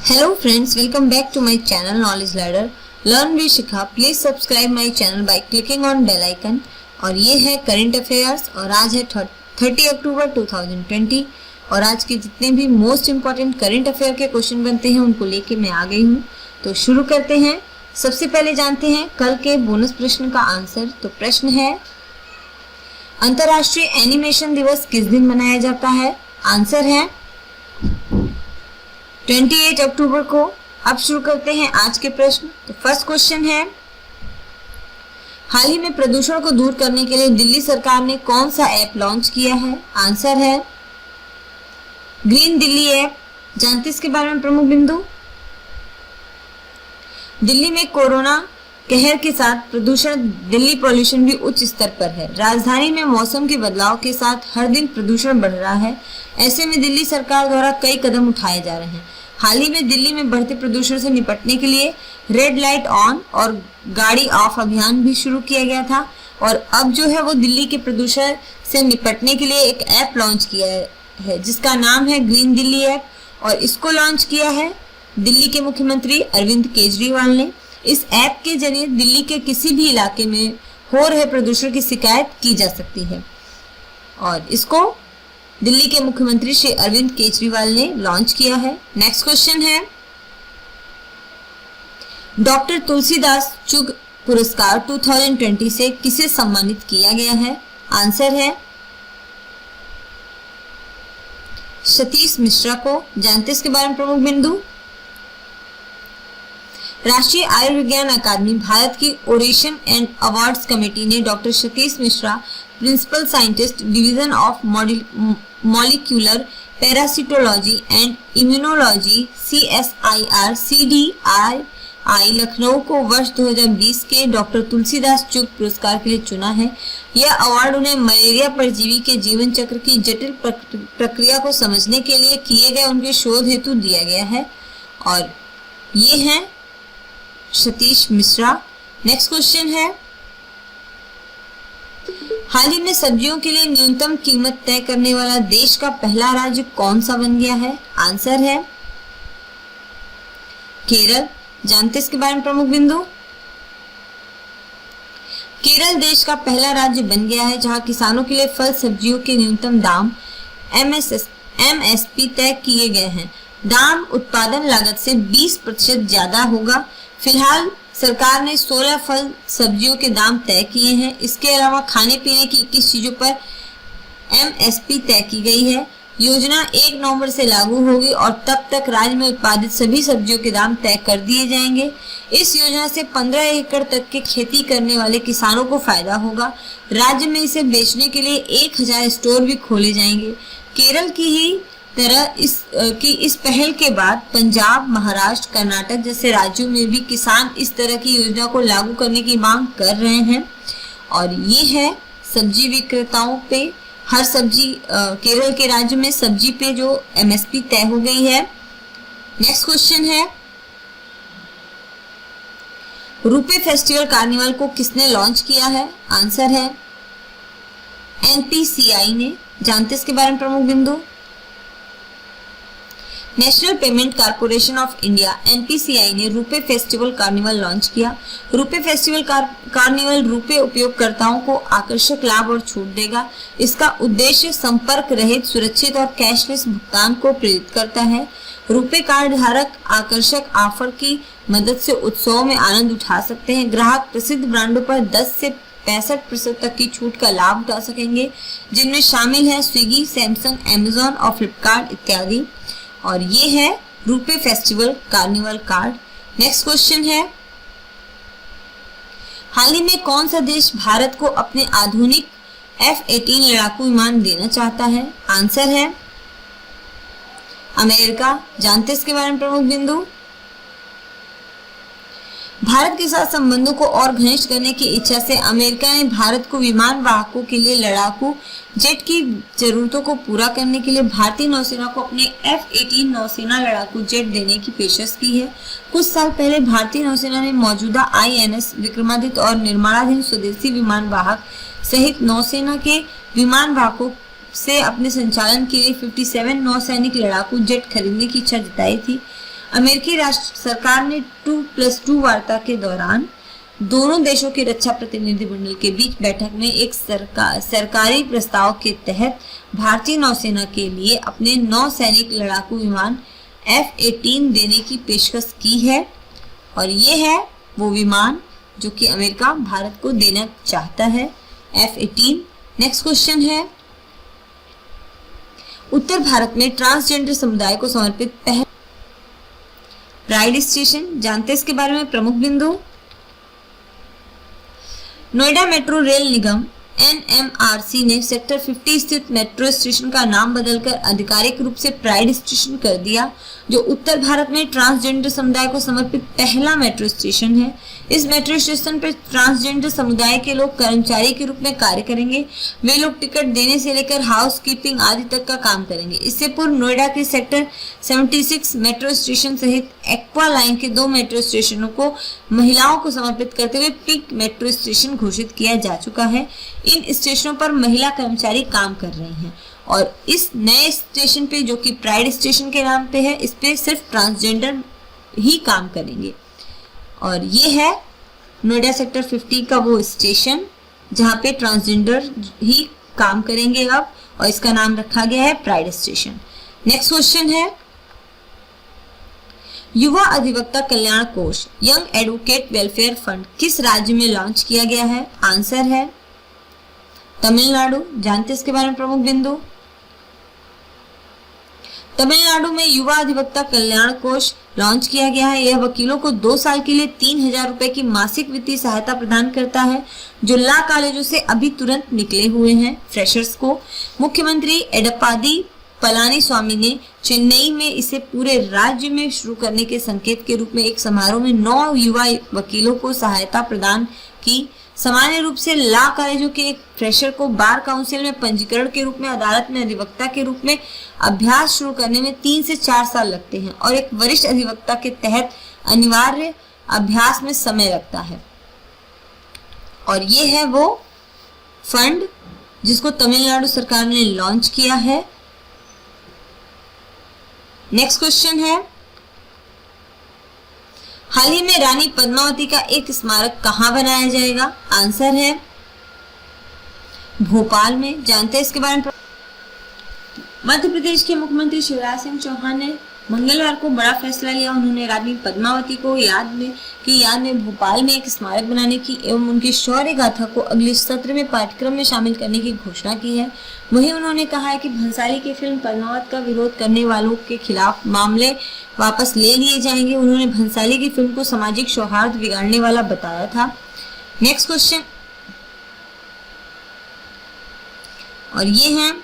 Hello friends, welcome back to my channel Knowledge Ladder. Learn with Shikha. Please subscribe my channel by clicking on bell icon. और ये है current affairs और आज है 30 अक्टूबर 2020 और आज के जितने भी मोस्ट इम्पॉर्टेंट करंट अफेयर के क्वेश्चन बनते हैं उनको लेके मैं आ गई हूँ। तो शुरू करते हैं। सबसे पहले जानते हैं कल के बोनस प्रश्न का आंसर। तो प्रश्न है, अंतर्राष्ट्रीय एनिमेशन दिवस किस दिन मनाया जाता है? आंसर है 28 अक्टूबर को। अब शुरू करते हैं आज के प्रश्न। तो फर्स्ट क्वेश्चन है, हाल ही में प्रदूषण को दूर करने के लिए दिल्ली सरकार ने कौन सा ऐप लॉन्च किया है? आंसर है ग्रीन दिल्ली ऐप। जानते इसके बारे में प्रमुख बिंदु। दिल्ली में कोरोना कहर के साथ दिल्ली पॉल्यूशन भी उच्च स्तर पर है। राजधानी में मौसम के बदलाव के साथ हर दिन प्रदूषण बढ़ रहा है। ऐसे में दिल्ली सरकार द्वारा कई कदम उठाए जा रहे हैं। हाल ही में दिल्ली में बढ़ते प्रदूषण से निपटने के लिए रेड लाइट ऑन और गाड़ी ऑफ अभियान भी शुरू किया गया था और अब जो है वो दिल्ली के प्रदूषण से निपटने के लिए एक ऐप लॉन्च किया है जिसका नाम है ग्रीन दिल्ली ऐप और इसको लॉन्च किया है दिल्ली के मुख्यमंत्री अरविंद केजरीवाल ने। इस ऐप के जरिए दिल्ली के किसी भी इलाके में हो रहे प्रदूषण की शिकायत की जा सकती है और इसको दिल्ली के मुख्यमंत्री श्री अरविंद केजरीवाल ने लॉन्च किया है। नेक्स्ट क्वेश्चन है, डॉक्टर तुलसीदास चुग पुरस्कार 2020 से किसे सम्मानित किया गया है? आंसर है सतीश मिश्रा को। जानते इसके बारे में प्रमुख बिंदु। राष्ट्रीय आयुर्विज्ञान अकादमी भारत की ओरेशन एंड अवार्ड्स कमेटी ने doctor Satish Mishra, principal scientist, division of molecular parasitology and immunology CSIR CDRI Lucknow को वर्ष 2020 के डॉक्टर तुलसीदास चुग पुरस्कार के लिए चुना है। यह अवार्ड उन्हें मलेरिया परजीवी के जीवन चक्र की जटिल प्रक्रिया को समझने के लिए किए गए उनके शोध हेतु दिया गया है और ये हैं सतीश मिश्रा। नेक्स्ट क्वेश्चन है, हाल ही में सब्जियों के लिए न्यूनतम कीमत तय करने वाला देश का पहला राज्य कौन सा बन गया है? आंसर है केरल। जानते इसके बारे में प्रमुख बिंदु। केरल देश का पहला राज्य बन गया है जहां किसानों के लिए फल सब्जियों के न्यूनतम दाम MSP तय किए गए हैं। दाम उत्पादन लागत से 20% ज्यादा होगा। फिलहाल सरकार ने 16 फल सब्जियों के दाम तय किए हैं। इसके अलावा खाने पीने की 21 चीजों पर MSP तय की गई है। योजना 1 नवंबर से लागू होगी और तब तक राज्य में उत्पादित सभी सब्जियों के दाम तय कर दिए जाएंगे। इस योजना से 15 एकड़ तक के खेती करने वाले किसानों को फायदा होगा। राज्य में इसे बेचने के लिए 1000 स्टोर भी खोले जाएंगे। केरल की ही तरह इस पहल के बाद पंजाब, महाराष्ट्र, कर्नाटक जैसे राज्यों में भी किसान इस तरह की योजना को लागू करने की मांग कर रहे हैं और ये है सब्जी विक्रेताओं पे हर सब्जी केरल के राज्य में सब्जी पे जो MSP तय हो गई है। नेक्स्ट क्वेश्चन है, रुपे फेस्टिवल कार्निवल को किसने लॉन्च किया है? आंसर है NPCI ने। जानते इसके बारे में प्रमुख बिंदु। National payment corporation of India NPCI ने रुपे फेस्टिवल कार्निवल लॉन्च किया। रुपे फेस्टिवल कार्निवल रुपे उपयोगकर्ताओं को आकर्षक लाभ और छूट देगा। इसका उद्देश्य संपर्क रहित, सुरक्षित और कैशलेस भुगतान को प्रेरित करता है। रुपे कार्ड धारक आकर्षक ऑफर की मदद से उत्सव में आनंद उठा सकते हैं। ग्राहक प्रसिद्ध ब्रांडों पर 10 से 65% तक की छूट का लाभ उठा सकेंगे जिनमें शामिल है स्विगी, सैमसंग, अमेजॉन और फ्लिपकार्ट इत्यादि। और ये है RuPay festival carnival card. Next question है, हाल ही में कौन सा देश भारत को अपने आधुनिक F-18 लड़ाकू विमान देना चाहता है? आंसर है अमेरिका। जानते इसके बारे में प्रमुख बिंदु। भारत के साथ संबंधों को और घनिष्ठ करने की इच्छा से अमेरिका ने भारत को विमान वाहकों के लिए लड़ाकू जेट की जरूरतों को पूरा करने के लिए भारतीय नौसेना को अपने F-18 नौसेना लड़ाकू जेट देने की पेशकश की है। कुछ साल पहले भारतीय नौसेना ने मौजूदा INS विक्रमादित्य और निर्माणाधीन स्वदेशी विमान वाहक सहित नौसेना के विमान वाहकों से अपने संचालन के लिए 57 नौसैनिक लड़ाकू जेट खरीदने की इच्छा जताई थी। अमेरिकी राष्ट्र सरकार ने 2+2 वार्ता के दौरान दोनों देशों के रक्षा प्रतिनिधिमंडल के बीच बैठक में एक सरकारी प्रस्ताव के तहत भारतीय नौसेना के लिए अपने 9 सैनिक लड़ाकू विमान F-18 देने की पेशकश की है और ये है वो विमान जो कि अमेरिका भारत को देना चाहता है, F-18। नेक्स्ट क्वेश्चन है, उत्तर भारत में ट्रांसजेंडर समुदाय को समर्पित पहला प्राइड स्टेशन, जानते हैं इसके बारे में प्रमुख बिंदु। नोएडा मेट्रो रेल निगम NMRC ने सेक्टर 50 स्थित मेट्रो स्टेशन का नाम बदलकर आधिकारिक रूप से प्राइड स्टेशन कर दिया, जो उत्तर भारत में ट्रांसजेंडर समुदाय को समर्पित पहला मेट्रो स्टेशन है। इस मेट्रो स्टेशन पर ट्रांसजेंडर समुदाय के लोग कर्मचारी के रूप में कार्य करेंगे। वे लोग टिकट देने से लेकर हाउस कीपिंग आदि तक का काम करेंगे। इससे पूर्व नोएडा के सेक्टर 76 मेट्रो स्टेशन सहित एक्वा लाइन के 2 मेट्रो स्टेशनों को महिलाओं को समर्पित करते हुए पिंक मेट्रो स्टेशन घोषित किया जा चुका है। इन स्टेशनों पर महिला कर्मचारी काम कर रहे हैं और इस नए स्टेशन पे जो कि प्राइड स्टेशन के नाम पे है, इस पे सिर्फ ट्रांसजेंडर ही काम करेंगे। और ये है नोएडा सेक्टर 50 का वो स्टेशन जहाँ पे ट्रांसजेंडर ही काम करेंगे अब, और इसका नाम रखा गया है प्राइड स्टेशन। नेक्स्ट क्वेश्चन है, युवा अधिवक्ता कल्याण कोष यंग एडवोकेट वेलफेयर फंड किस राज्य में लॉन्च किया गया है? आंसर है तमिलनाडु। जानते इसके बारे में प्रमुख बिंदु। तमिलनाडु में युवा अधिवक्ता कल्याण कोष लॉन्च किया गया है। यह वकीलों को 2 साल के लिए 3,000 रुपए की मासिक वित्तीय सहायता प्रदान करता है जो लॉ कॉलेजों से अभी तुरंत निकले हुए हैं फ्रेशर्स को। मुख्यमंत्री एडप्पाडी पलानीस्वामी ने चेन्नई में इसे पूरे राज्य में शुरू करने के संकेत के रूप में एक समारोह में 9 युवा वकीलों को सहायता प्रदान की। सामान्य रूप से लॉ कॉलेजों के एक फ्रेशर को बार काउंसिल में पंजीकरण के रूप में अदालत में अधिवक्ता के रूप में अभ्यास शुरू करने में 3 से 4 साल लगते हैं और एक वरिष्ठ अधिवक्ता के तहत अनिवार्य अभ्यास में समय लगता है। और ये है वो फंड जिसको तमिलनाडु सरकार ने लॉन्च किया है। नेक्स्ट क्वेश्चन है, हाल ही में रानी पद्मावती का एक स्मारक कहां बनाया जाएगा? आंसर है भोपाल में। जानते हैं इसके बारे में। मध्य प्रदेश के मुख्यमंत्री शिवराज सिंह चौहान ने मंगलवार को बड़ा फैसला लिया। उन्होंने रानी पद्मावती को याद में भोपाल में एक स्मारक बनाने की एवं उनकी शौर्य गाथा को अगले सत्र में पाठ्यक्रम में शामिल करने की घोषणा की है। वहीं उन्होंने कहा है कि भंसाली की फिल्म पद्मावत का विरोध करने वालों के खिलाफ मामले वापस ले लिए जाएंगे। उन्होंने भंसाली की फिल्म को सामाजिक सौहार्द बिगाड़ने वाला बताया था। नेक्स्ट क्वेश्चन, और ये हैं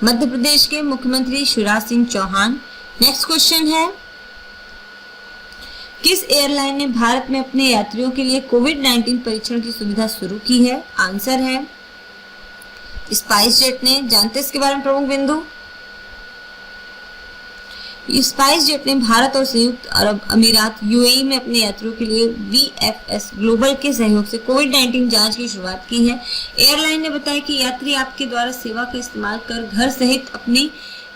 मध्य प्रदेश के मुख्यमंत्री शिवराज सिंह चौहान। नेक्स्ट क्वेश्चन है, किस एयरलाइन ने भारत में अपने यात्रियों के लिए कोविड-19 परीक्षण की सुविधा शुरू की है? आंसर है स्पाइस जेट ने। जानते हैं इसके बारे में प्रमुख बिंदु। स्पाइस जेट ने भारत और संयुक्त अरब अमीरात UAE में अपने यात्रियों के लिए VFS ग्लोबल के सहयोग से कोविड-19 जांच की शुरुआत की है। एयरलाइन ने बताया कि यात्री आपके द्वारा सेवा का इस्तेमाल कर घर सहित अपनी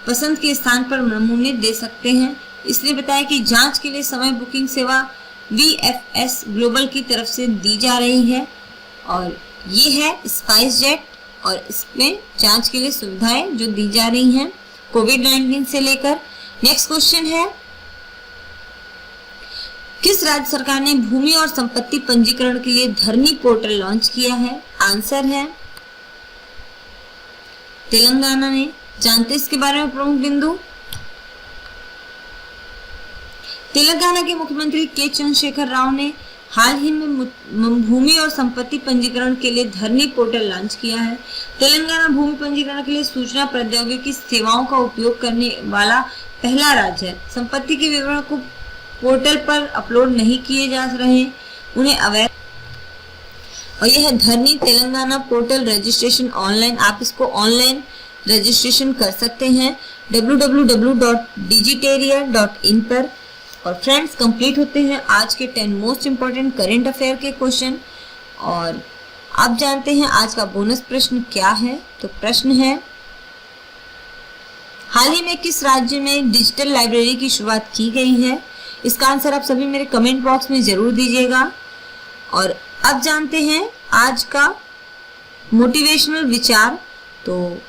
पसंद के स्थान पर नमूने दे सकते हैं। इसलिए बताया कि जांच के लिए समय बुकिंग सेवा VFS ग्लोबल की तरफ से दी जा रही है और ये है स्पाइस जेट और इसमें जांच के लिए सुविधाएं जो दी जा रही हैं कोविड-19 से लेकर। नेक्स्ट क्वेश्चन है, किस राज्य सरकार ने भूमि और संपत्ति पंजीकरण के लिए धरनी पोर्टल लॉन्च किया है? आंसर है तेलंगाना ने। जानते इसके बारे में प्रमुख बिंदु। तेलंगाना के मुख्यमंत्री के चंद्रशेखर राव ने हाल ही में भूमि और संपत्ति पंजीकरण के लिए धरनी पोर्टल लॉन्च किया है। तेलंगाना भूमि पंजीकरण के लिए सूचना प्रौद्योगिकी सेवाओं का उपयोग करने वाला पहला राज्य है। संपत्ति के विवरण को पोर्टल पर अपलोड नहीं किए जा रहे, उन्हें अवैध। और यह है धरनी तेलंगाना पोर्टल रजिस्ट्रेशन ऑनलाइन। आप इसको ऑनलाइन रजिस्ट्रेशन कर सकते हैं www.digitaria.in पर। और फ्रेंड्स, कंप्लीट होते हैं आज के 10 मोस्ट इंपॉर्टेंट करेंट अफेयर के क्वेश्चन। और आप जानते हैं आज का बोनस प्रश्न क्या है? तो प्रश्न है, हाल ही में किस राज्य में डिजिटल लाइब्रेरी की शुरुआत की गई है? इसका आंसर आप सभी मेरे कमेंट बॉक्स में जरूर दीजिएगा। और अब जानते हैं आज का मोटिवेशनल विचार। तो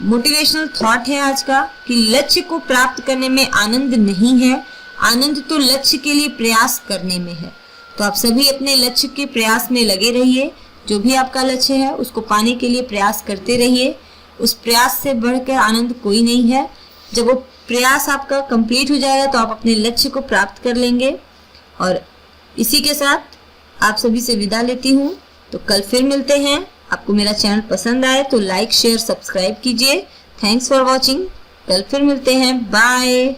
मोटिवेशनल थॉट है आज का कि लक्ष्य को प्राप्त करने में आनंद नहीं है, आनंद तो लक्ष्य के लिए प्रयास करने में है। तो आप सभी अपने लक्ष्य के प्रयास में लगे रहिए। जो भी आपका लक्ष्य है उसको पाने के लिए प्रयास करते रहिए। उस प्रयास से बढ़कर आनंद कोई नहीं है। जब वो प्रयास आपका कंप्लीट हो जाएगा तो आप अपने लक्ष्य को प्राप्त कर लेंगे। और इसी के साथ आप सभी से विदा लेती हूँ। तो कल फिर मिलते हैं। आपको मेरा चैनल पसंद आए तो लाइक शेयर सब्सक्राइब कीजिए। Thanks for watching. कल फिर मिलते हैं। बाय।